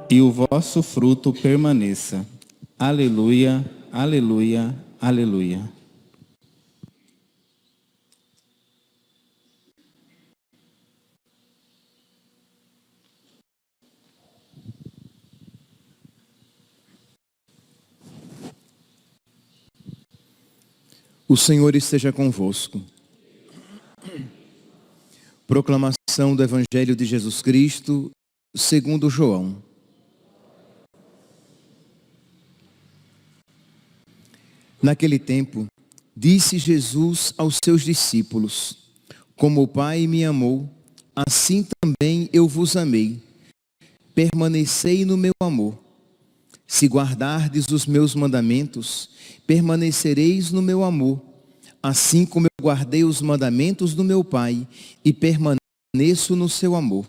E o vosso fruto permaneça. Aleluia, aleluia, aleluia. O Senhor esteja convosco. Proclamação do Evangelho de Jesus Cristo, segundo João. Naquele tempo, disse Jesus aos seus discípulos: Como o Pai me amou, assim também eu vos amei. Permanecei no meu amor. Se guardardes os meus mandamentos, permanecereis no meu amor, assim como eu guardei os mandamentos do meu Pai e permaneço no seu amor.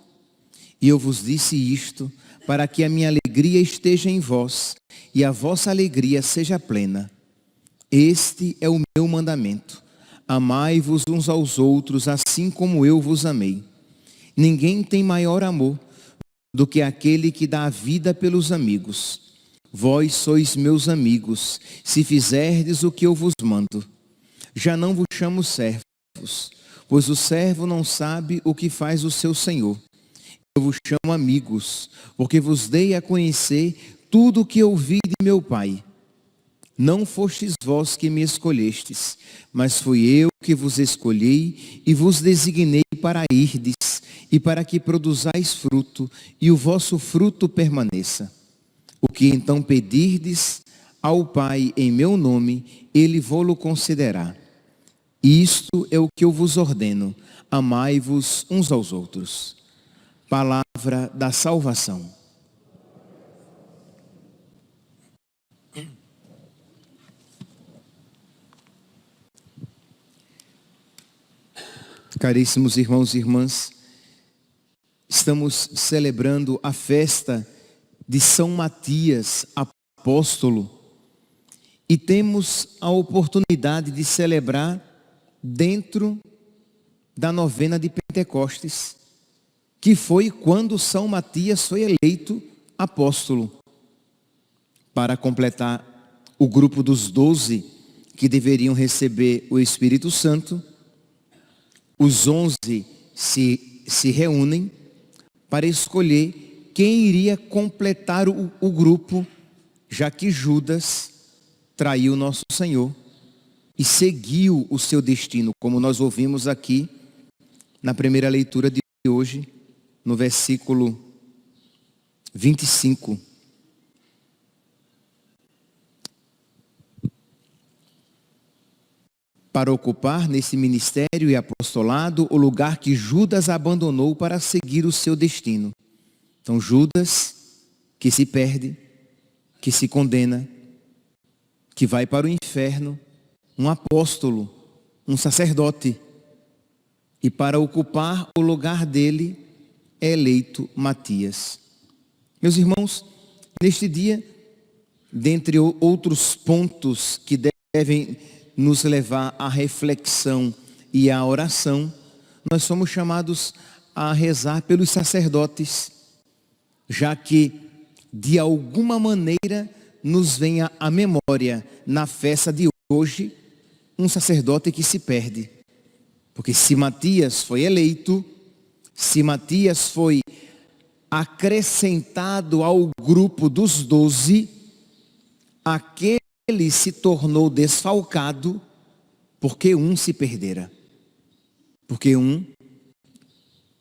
E eu vos disse isto, para que a minha alegria esteja em vós e a vossa alegria seja plena. Este é o meu mandamento: amai-vos uns aos outros, assim como eu vos amei. Ninguém tem maior amor do que aquele que dá a vida pelos amigos. Vós sois meus amigos, se fizerdes o que eu vos mando. Já não vos chamo servos, pois o servo não sabe o que faz o seu senhor. Eu vos chamo amigos, porque vos dei a conhecer tudo o que ouvi de meu Pai. Não fostes vós que me escolhestes, mas fui eu que vos escolhi e vos designei para irdes e para que produzais fruto e o vosso fruto permaneça. O que então pedirdes ao Pai em meu nome, Ele vô-lo concederá. Isto é o que eu vos ordeno: amai-vos uns aos outros. Palavra da salvação. Caríssimos irmãos e irmãs, estamos celebrando a festa de São Matias, apóstolo, e temos a oportunidade de celebrar dentro da novena de Pentecostes, que foi quando São Matias foi eleito apóstolo, para completar o grupo dos 12 que deveriam receber o Espírito Santo. Os 11 se reúnem para escolher quem iria completar o grupo, já que Judas traiu nosso Senhor e seguiu o seu destino, como nós ouvimos aqui na primeira leitura de hoje, no versículo 25. Para ocupar nesse ministério e apostolado o lugar que Judas abandonou para seguir o seu destino. Então Judas, que se perde, que se condena, que vai para o inferno, um apóstolo, um sacerdote. E para ocupar o lugar dele é eleito Matias. Meus irmãos, neste dia, dentre outros pontos que devem nos levar à reflexão e à oração, nós somos chamados a rezar pelos sacerdotes, já que de alguma maneira nos venha à memória na festa de hoje um sacerdote que se perde. Porque se Matias foi eleito, se Matias foi acrescentado ao grupo dos 12, aquele se tornou desfalcado porque um se perdera. Porque um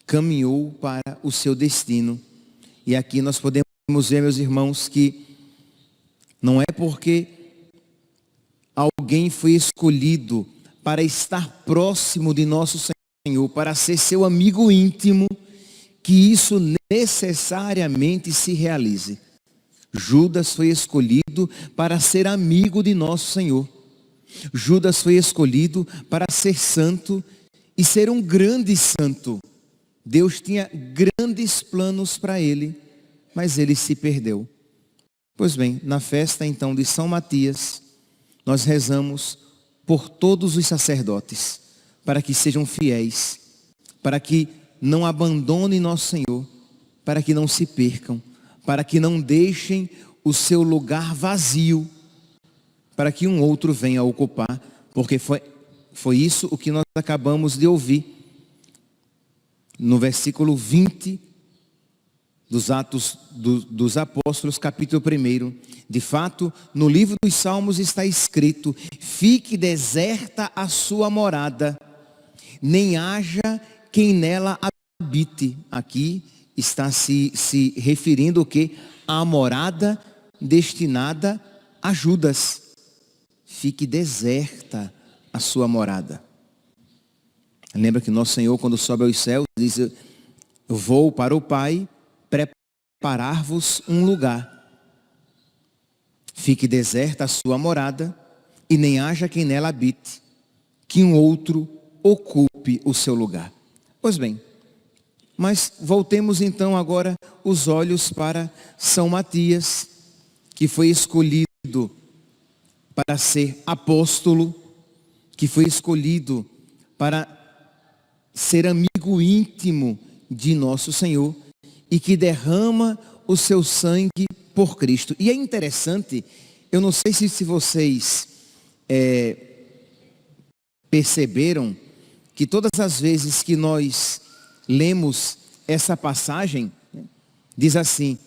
caminhou para o seu destino. E aqui nós podemos ver, meus irmãos, que não é porque alguém foi escolhido para estar próximo de nosso Senhor, para ser seu amigo íntimo, que isso necessariamente se realize. Judas foi escolhido para ser amigo de nosso Senhor. Judas foi escolhido para ser santo e ser um grande santo. Deus tinha grandes planos para ele, mas ele se perdeu. Pois bem, na festa então de São Matias, nós rezamos por todos os sacerdotes, para que sejam fiéis, para que não abandonem nosso Senhor, para que não se percam, para que não deixem o seu lugar vazio, para que um outro venha ocupar, porque foi isso o que nós acabamos de ouvir no versículo 20 dos Atos dos Apóstolos, capítulo 1. De fato, no livro dos Salmos está escrito: fique deserta a sua morada, nem haja quem nela habite. Aqui está se referindo o quê? A morada destinada a Judas. Fique deserta a sua morada. Lembra que nosso Senhor, quando sobe aos céus, diz: eu vou para o Pai preparar-vos um lugar. Fique deserta a sua morada, e nem haja quem nela habite, que um outro ocupe o seu lugar. Pois bem, mas voltemos então agora os olhos para São Matias, que foi escolhido para ser apóstolo, que foi escolhido para ser amigo íntimo de nosso Senhor e que derrama o seu sangue por Cristo. E é interessante, eu não sei se vocês perceberam que todas as vezes que nós lemos essa passagem, diz assim,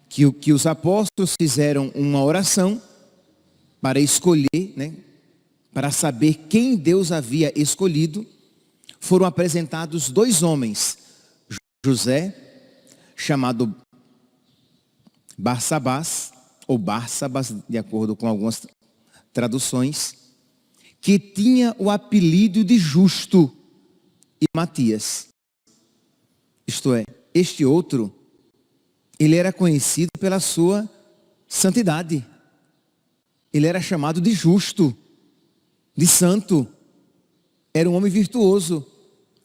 que os apóstolos fizeram uma oração para escolher, para saber quem Deus havia escolhido. Foram apresentados dois homens, José, chamado Barsabás, ou Barsabas, de acordo com algumas traduções, que tinha o apelido de Justo, e Matias. Isto é, este outro, ele era conhecido pela sua santidade. Ele era chamado de justo, de santo. Era um homem virtuoso.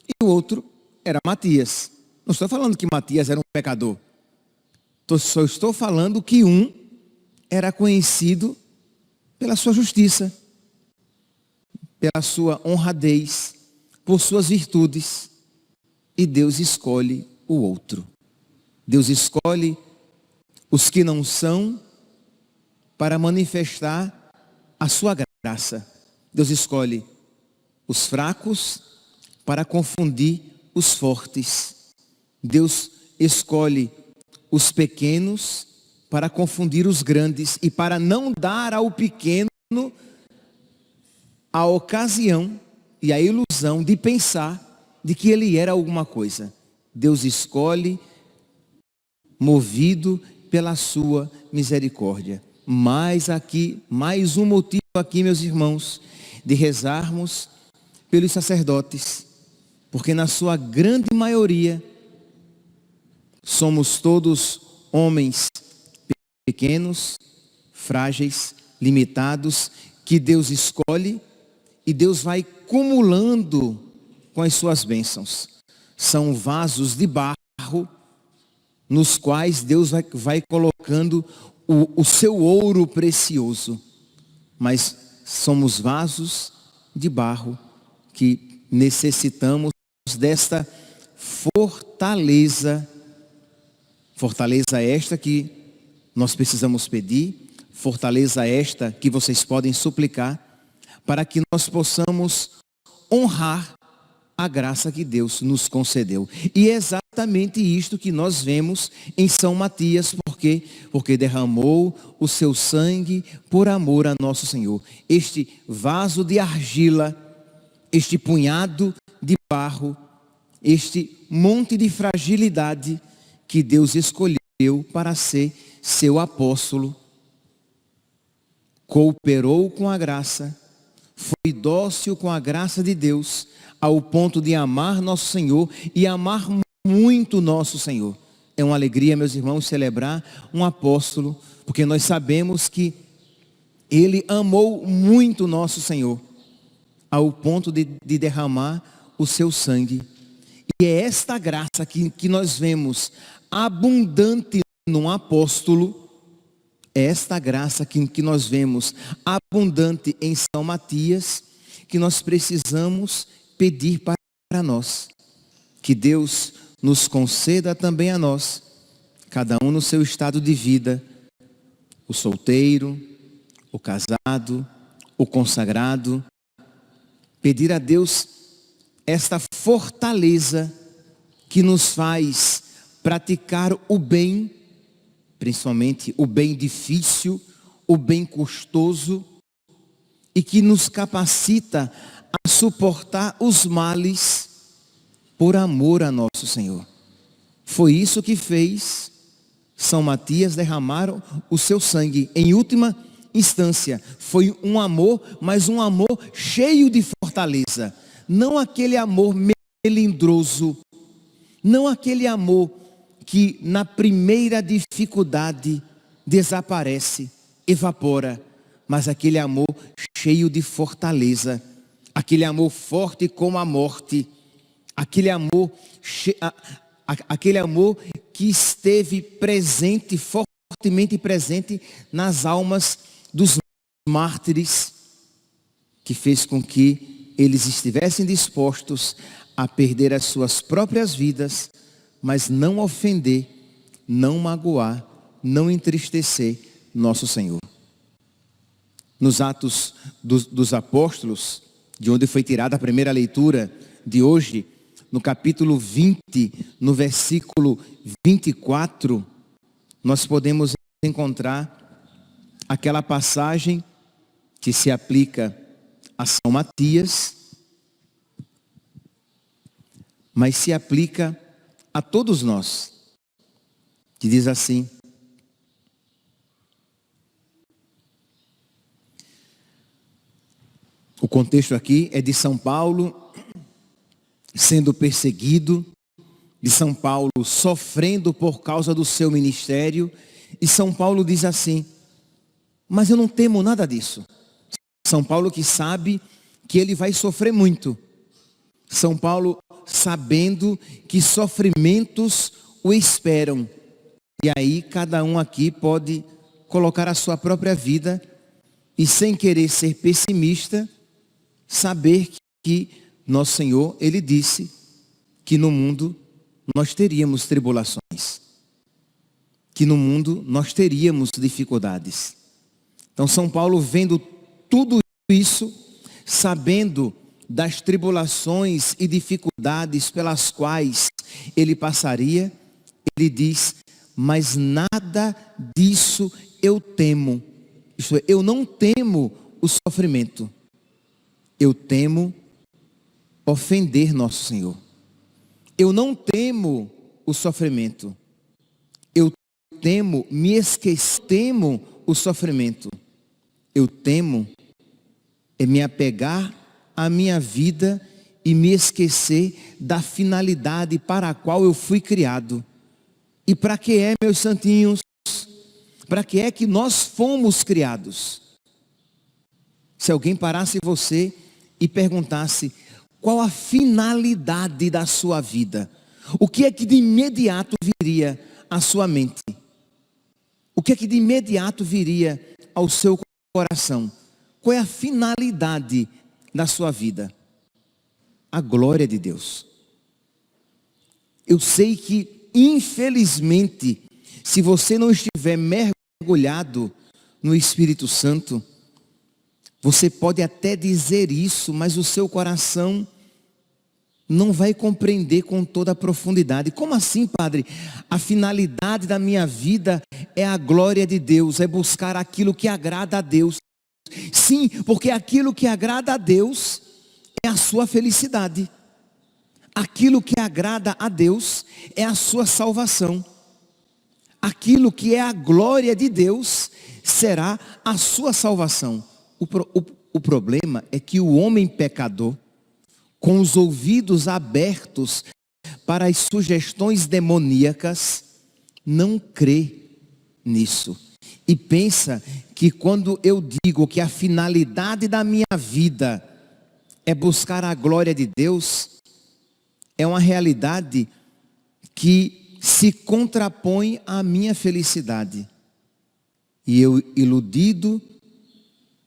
E o outro era Matias. Não estou falando que Matias era um pecador. Só estou falando que um era conhecido pela sua justiça, pela sua honradez, por suas virtudes. E Deus escolhe o outro. Deus escolhe os que não são para manifestar a sua graça. Deus escolhe os fracos para confundir os fortes. Deus escolhe os pequenos para confundir os grandes e para não dar ao pequeno a ocasião e a ilusão de pensar de que ele era alguma coisa. Deus escolhe movido pela sua misericórdia. Mais um motivo aqui, meus irmãos, de rezarmos pelos sacerdotes, porque na sua grande maioria somos todos homens pequenos, frágeis, limitados, que Deus escolhe e Deus vai cumulando com as suas bênçãos. São vasos de barro nos quais Deus vai colocando o seu ouro precioso, mas somos vasos de barro que necessitamos desta fortaleza esta que nós precisamos pedir, fortaleza esta que vocês podem suplicar, para que nós possamos honrar a graça que Deus nos concedeu. E é exatamente isto que nós vemos em São Matias, porque derramou o seu sangue por amor a nosso Senhor. Este vaso de argila, este punhado de barro, este monte de fragilidade que Deus escolheu para ser seu apóstolo, cooperou com a graça, foi dócil com a graça de Deus, ao ponto de amar nosso Senhor e amar muito nosso Senhor. É uma alegria, meus irmãos, celebrar um apóstolo, porque nós sabemos que ele amou muito nosso Senhor, ao ponto de derramar o seu sangue. E é esta graça que nós vemos abundante num apóstolo, É esta graça que nós vemos abundante em São Matias, que nós precisamos pedir para nós. Que Deus nos conceda também a nós, cada um no seu estado de vida, o solteiro, o casado, o consagrado, pedir a Deus esta fortaleza que nos faz praticar o bem, principalmente o bem difícil, o bem custoso, e que nos capacita a suportar os males por amor a nosso Senhor. Foi isso que fez São Matias derramar o seu sangue. Em última instância, foi um amor, mas um amor cheio de fortaleza. Não aquele amor melindroso, não aquele amor que na primeira dificuldade desaparece, evapora, mas aquele amor cheio de fortaleza, aquele amor forte como a morte, aquele amor que esteve presente, fortemente presente nas almas dos mártires, que fez com que eles estivessem dispostos a perder as suas próprias vidas, mas não ofender, não magoar, não entristecer nosso Senhor. Nos Atos dos Apóstolos, de onde foi tirada a primeira leitura de hoje, no capítulo 20, no versículo 24, nós podemos encontrar aquela passagem que se aplica a São Matias, mas se aplica a todos nós, que diz assim: o contexto aqui é de São Paulo sendo perseguido, de São Paulo sofrendo por causa do seu ministério, e São Paulo diz assim: mas eu não temo nada disso. São Paulo que sabe que ele vai sofrer muito. São Paulo sabendo que sofrimentos o esperam. E aí cada um aqui pode colocar a sua própria vida e, sem querer ser pessimista, saber que nosso Senhor, Ele disse que no mundo nós teríamos tribulações, que no mundo nós teríamos dificuldades. Então São Paulo, vendo tudo isso, sabendo das tribulações e dificuldades pelas quais ele passaria, ele diz: mas nada disso eu temo. Isto é, eu não temo o sofrimento, eu temo ofender nosso Senhor. Eu não temo o sofrimento, eu temo me esquecer, temo o sofrimento, eu temo é me apegar à minha vida e me esquecer da finalidade para a qual eu fui criado. E para que é, meus santinhos? Para que é que nós fomos criados? Se alguém parasse você e perguntasse qual a finalidade da sua vida, o que é que de imediato viria à sua mente? O que é que de imediato viria ao seu coração? Qual é a finalidade da sua vida? A glória de Deus. Eu sei que, infelizmente, se você não estiver mergulhado no Espírito Santo, você pode até dizer isso, mas o seu coração não vai compreender com toda a profundidade. Como assim, padre? A finalidade da minha vida é a glória de Deus, é buscar aquilo que agrada a Deus. Sim, porque aquilo que agrada a Deus é a sua felicidade. Aquilo que agrada a Deus é a sua salvação. Aquilo que é a glória de Deus será a sua salvação. O problema é que o homem pecador, com os ouvidos abertos para as sugestões demoníacas, não crê nisso. E pensa que quando eu digo que a finalidade da minha vida é buscar a glória de Deus, é uma realidade que se contrapõe à minha felicidade. E eu, iludido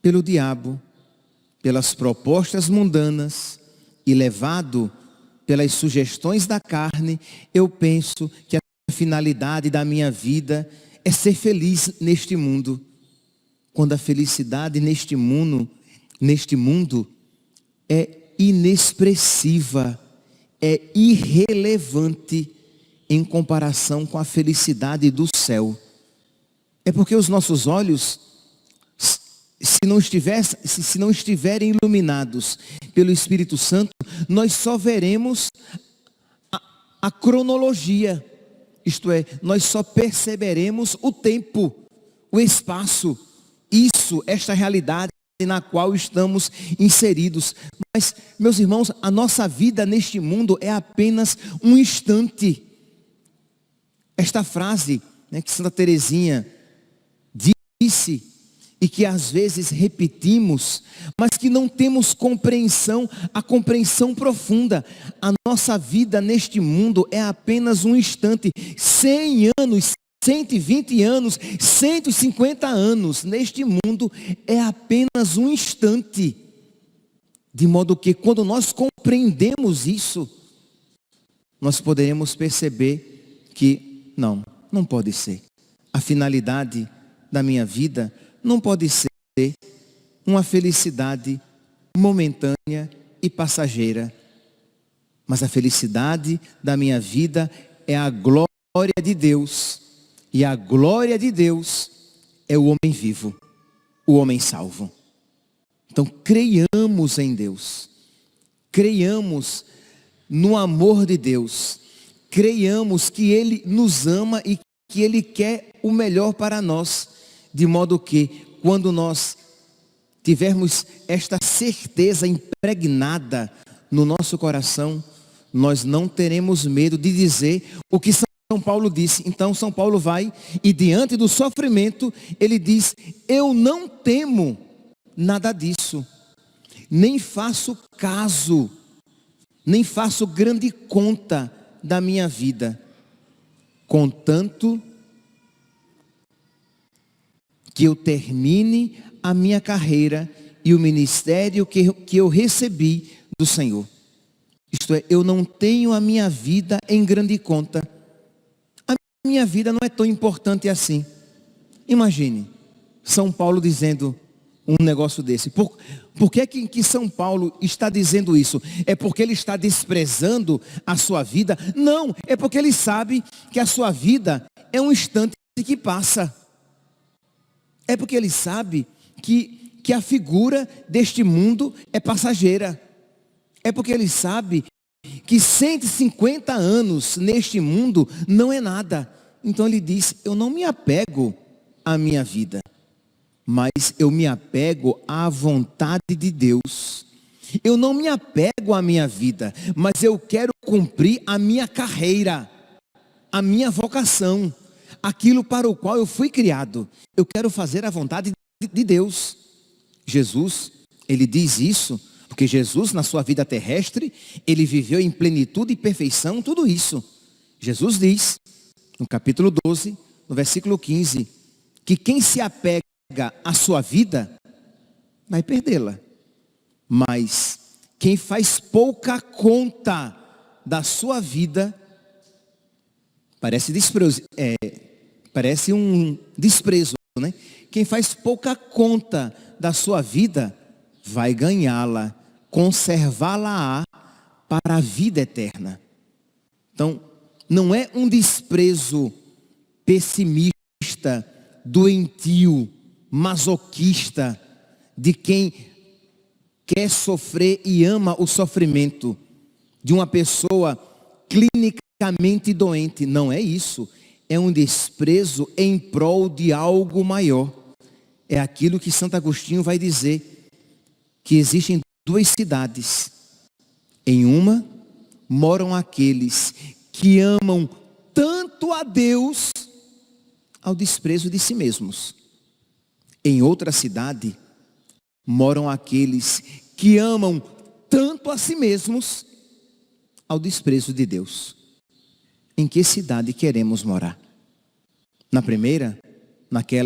pelo diabo, pelas propostas mundanas e levado pelas sugestões da carne, eu penso que a finalidade da minha vida é ser feliz neste mundo. Quando a felicidade neste mundo é inexpressiva, é irrelevante em comparação com a felicidade do céu. É porque os nossos olhos, se não estiverem iluminados pelo Espírito Santo, nós só veremos a cronologia, isto é, nós só perceberemos o tempo, o espaço, esta realidade na qual estamos inseridos. Mas, meus irmãos, a nossa vida neste mundo é apenas um instante. Esta frase, né, que Santa Teresinha disse, e que às vezes repetimos, mas que não temos compreensão, a compreensão profunda. A nossa vida neste mundo é apenas um instante. 100 anos, 120 anos, 150 anos neste mundo é apenas um instante. De modo que quando nós compreendemos isso, nós poderemos perceber que não pode ser. A finalidade da minha vida não pode ser uma felicidade momentânea e passageira. Mas a felicidade da minha vida é a glória de Deus. E a glória de Deus é o homem vivo, o homem salvo. Então creiamos em Deus. Creiamos no amor de Deus. Creiamos que Ele nos ama e que Ele quer o melhor para nós. De modo que, quando nós tivermos esta certeza impregnada no nosso coração, nós não teremos medo de dizer o que São Paulo disse. Então São Paulo vai e diante do sofrimento, ele diz: eu não temo nada disso, nem faço caso, nem faço grande conta da minha vida, contanto que eu termine a minha carreira e o ministério que eu recebi do Senhor. Isto é, eu não tenho a minha vida em grande conta. A minha vida não é tão importante assim. Imagine, São Paulo dizendo um negócio desse. Por que São Paulo está dizendo isso? É porque ele está desprezando a sua vida? Não, é porque ele sabe que a sua vida é um instante que passa. É porque ele sabe que a figura deste mundo é passageira. É porque ele sabe que 150 anos neste mundo não é nada. Então ele diz: eu não me apego à minha vida, mas eu me apego à vontade de Deus. Eu não me apego à minha vida, mas eu quero cumprir a minha carreira, a minha vocação, aquilo para o qual eu fui criado. Eu quero fazer a vontade de Deus. Jesus, ele diz isso, porque Jesus na sua vida terrestre, ele viveu em plenitude e perfeição tudo isso. Jesus diz, no capítulo 12, no versículo 15, que quem se apega à sua vida, vai perdê-la. Mas quem faz pouca conta da sua vida, parece um desprezo, né? Quem faz pouca conta da sua vida, vai ganhá-la, conservá-la para a vida eterna. Então, não é um desprezo pessimista, doentio, masoquista, de quem quer sofrer e ama o sofrimento, de uma pessoa clinicamente doente. Não é isso. É um desprezo em prol de algo maior. É aquilo que Santo Agostinho vai dizer, que existem duas cidades. Em uma moram aqueles que amam tanto a Deus ao desprezo de si mesmos. Em outra cidade moram aqueles que amam tanto a si mesmos ao desprezo de Deus. Em que cidade queremos morar? Na primeira,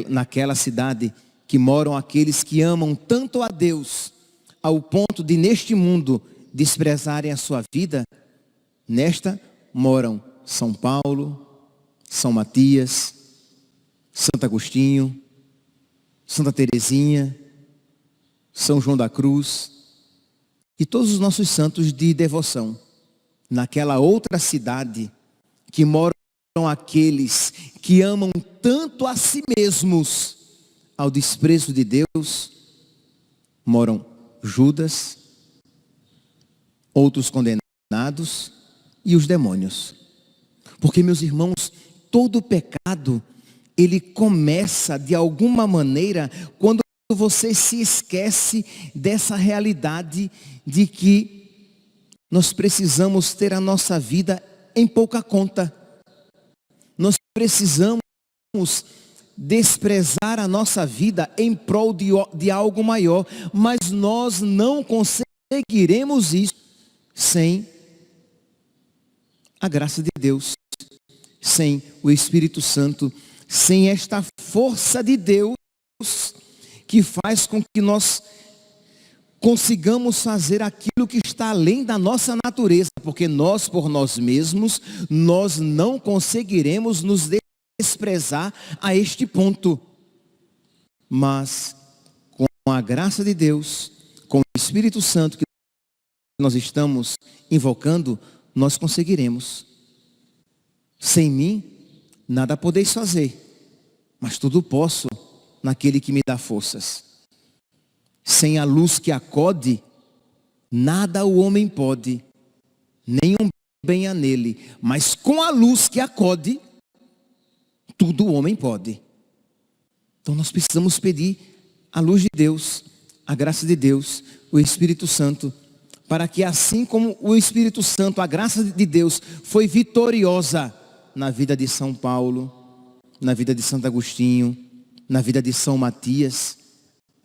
naquela cidade que moram aqueles que amam tanto a Deus, ao ponto de neste mundo desprezarem a sua vida. Nesta moram São Paulo, São Matias, Santo Agostinho, Santa Teresinha, São João da Cruz e todos os nossos santos de devoção. Naquela outra cidade que moram aqueles que amam tanto a si mesmos ao desprezo de Deus, moram Judas, outros condenados e os demônios. Porque, meus irmãos, todo pecado, ele começa de alguma maneira quando você se esquece dessa realidade de que nós precisamos ter a nossa vida em pouca conta. Nós precisamos desprezar a nossa vida em prol de algo maior, mas nós não conseguiremos isso sem a graça de Deus, sem o Espírito Santo, sem esta força de Deus que faz com que nós consigamos fazer aquilo que está além da nossa natureza, porque nós, por nós mesmos, nós não conseguiremos nos desprezar a este ponto. Mas com a graça de Deus, com o Espírito Santo que nós estamos invocando, nós conseguiremos. Sem mim, nada podeis fazer, mas tudo posso naquele que me dá forças. Sem a luz que acode, nada o homem pode, nenhum bem há nele, mas com a luz que acode, tudo o homem pode. Então nós precisamos pedir a luz de Deus, a graça de Deus, o Espírito Santo, para que assim como o Espírito Santo, a graça de Deus foi vitoriosa na vida de São Paulo, na vida de Santo Agostinho, na vida de São Matias,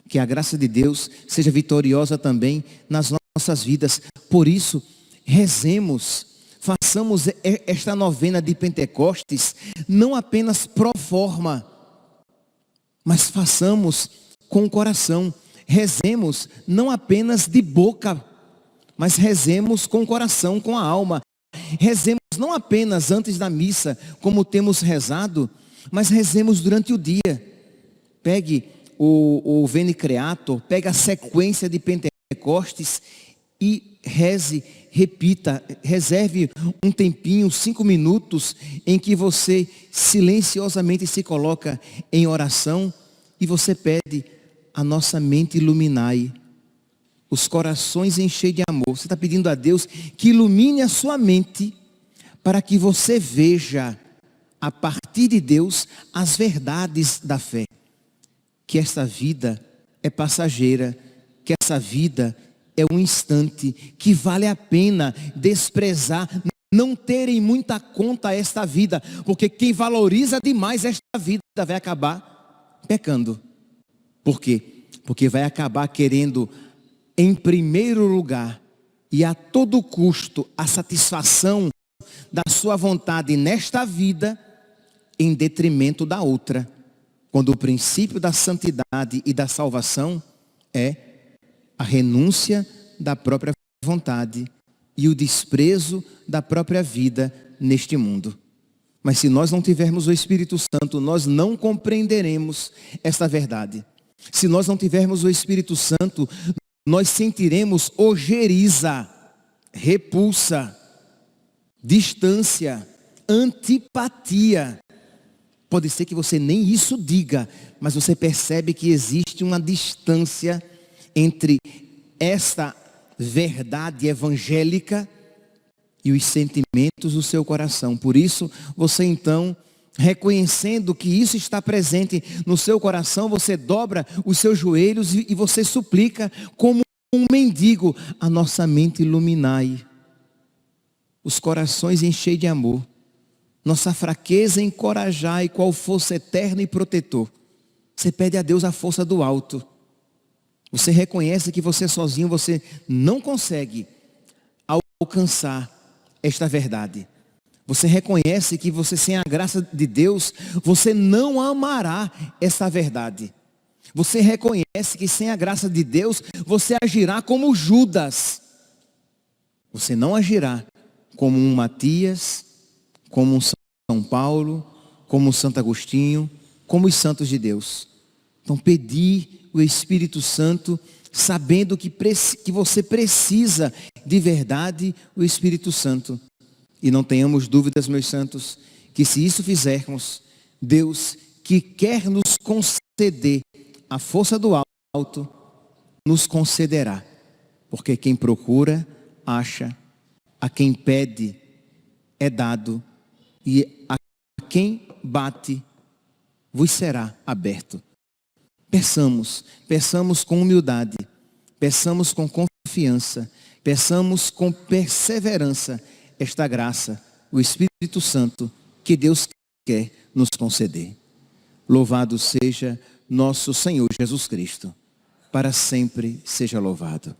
que a graça de Deus seja vitoriosa também nas nossas vidas. Por isso, rezemos, façamos esta novena de Pentecostes, não apenas pro forma, mas façamos com o coração. Rezemos não apenas de boca, mas rezemos com o coração, com a alma. Rezemos não apenas antes da missa, como temos rezado, mas rezemos durante o dia. Pegue o Veni Creator, pegue a sequência de Pentecostes e reze, repita, reserve um tempinho, 5 minutos, em que você silenciosamente se coloca em oração e você pede: a nossa mente iluminai, os corações enchei de amor. Você está pedindo a Deus que ilumine a sua mente para que você veja, a partir de Deus, as verdades da fé. Que esta vida é passageira, que essa vida é um instante, que vale a pena desprezar, não ter em muita conta esta vida, porque quem valoriza demais esta vida vai acabar pecando. Por quê? Porque vai acabar querendo, em primeiro lugar, e a todo custo, a satisfação da sua vontade nesta vida, em detrimento da outra. Quando o princípio da santidade e da salvação é a renúncia da própria vontade e o desprezo da própria vida neste mundo. Mas se nós não tivermos o Espírito Santo, nós não compreenderemos esta verdade. Se nós não tivermos o Espírito Santo, nós sentiremos ojeriza, repulsa, distância, antipatia. Pode ser que você nem isso diga, mas você percebe que existe uma distância entre esta verdade evangélica e os sentimentos do seu coração. Por isso, você então, reconhecendo que isso está presente no seu coração, você dobra os seus joelhos e você suplica como um mendigo: a nossa mente iluminai, os corações enchei de amor, nossa fraqueza encorajai, qual força eterna e protetor. Você pede a Deus a força do alto. Você reconhece que você sozinho, você não consegue alcançar esta verdade. Você reconhece que você, sem a graça de Deus, você não amará essa verdade. Você reconhece que sem a graça de Deus, você agirá como Judas. Você não agirá como um Matias, como um São Paulo, como um Santo Agostinho, como os santos de Deus. Então, pedir o Espírito Santo, sabendo que você precisa de verdade o Espírito Santo. E não tenhamos dúvidas, meus santos, que se isso fizermos, Deus, que quer nos conceder a força do alto, nos concederá. Porque quem procura, acha. A quem pede, é dado. E a quem bate, vos será aberto. Peçamos com humildade, peçamos com confiança, peçamos com perseverança esta graça, o Espírito Santo, que Deus quer nos conceder. Louvado seja nosso Senhor Jesus Cristo, para sempre seja louvado.